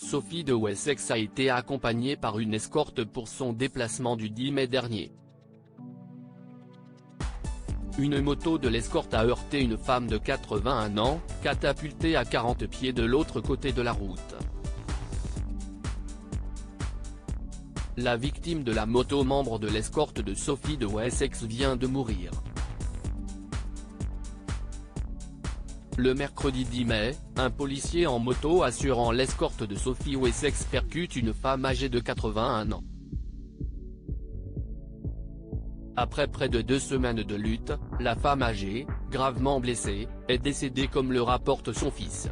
Sophie de Wessex a été accompagnée par une escorte pour son déplacement du 10 mai dernier. Une moto de l'escorte a heurté une femme de 81 ans, catapultée à 40 pieds de l'autre côté de la route. La victime de la moto, membre de l'escorte de Sophie de Wessex, vient de mourir. Le mercredi 10 mai, un policier en moto assurant l'escorte de Sophie Wessex percute une femme âgée de 81 ans. Après près de 2 semaines de lutte, la femme âgée, gravement blessée, est décédée comme le rapporte son fils.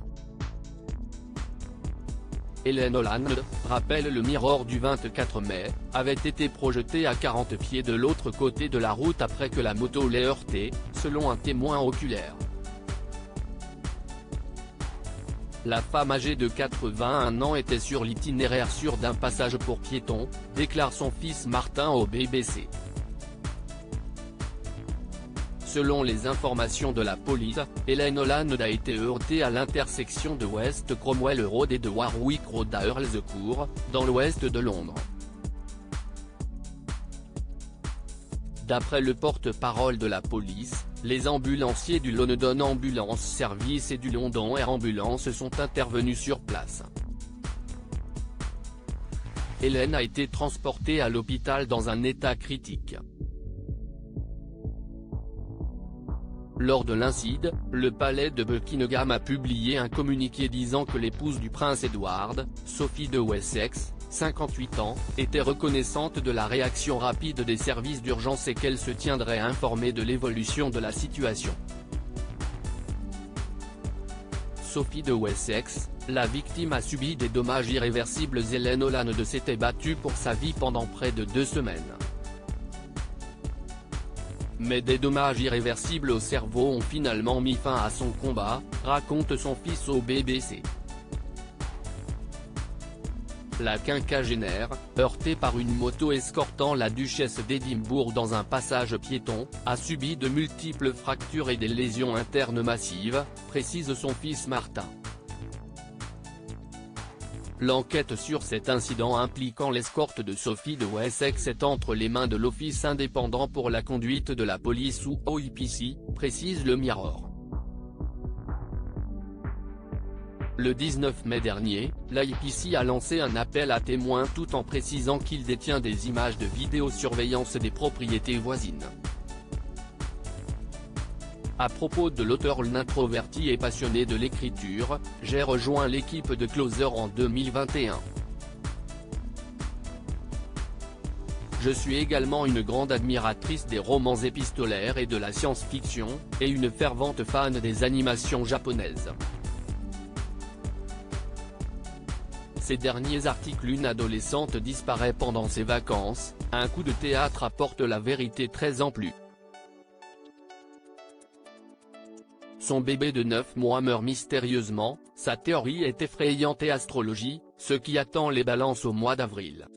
Hélène Holland, rappelle le Mirror du 24 mai, avait été projetée à 40 pieds de l'autre côté de la route après que la moto l'ait heurtée, selon un témoin oculaire. La femme âgée de 81 ans était sur l'itinéraire sûr d'un passage pour piétons, déclare son fils Martin au BBC. Selon les informations de la police, Hélène Holland a été heurtée à l'intersection de West Cromwell Road et de Warwick Road à Earl's Court, dans l'ouest de Londres. D'après le porte-parole de la police, les ambulanciers du London Ambulance Service et du London Air Ambulance sont intervenus sur place. Hélène a été transportée à l'hôpital dans un état critique. Lors de l'incident, le palais de Buckingham a publié un communiqué disant que l'épouse du prince Edward, Sophie de Wessex, 58 ans, était reconnaissante de la réaction rapide des services d'urgence et qu'elle se tiendrait informée de l'évolution de la situation. Sophie de Wessex, la victime, a subi des dommages irréversibles. Hélène Holland s'était battue pour sa vie pendant près de 2 semaines. Mais des dommages irréversibles au cerveau ont finalement mis fin à son combat, raconte son fils au BBC. La quinquagénaire, heurtée par une moto escortant la duchesse d'Édimbourg dans un passage piéton, a subi de multiples fractures et des lésions internes massives, précise son fils Martin. L'enquête sur cet incident impliquant l'escorte de Sophie de Wessex est entre les mains de l'Office indépendant pour la conduite de la police ou OIPC, précise le Mirror. Le 19 mai dernier, l'IPC a lancé un appel à témoins tout en précisant qu'il détient des images de vidéosurveillance des propriétés voisines. À propos de l'auteur, l'introverti et passionné de l'écriture, j'ai rejoint l'équipe de Closer en 2021. Je suis également une grande admiratrice des romans épistolaires et de la science-fiction, et une fervente fan des animations japonaises. Ces derniers articles: une adolescente disparaît pendant ses vacances, un coup de théâtre apporte la vérité 13 ans plus. Son bébé de 9 mois meurt mystérieusement, sa théorie est effrayante et astrologie, ce qui attend les balances au mois d'avril.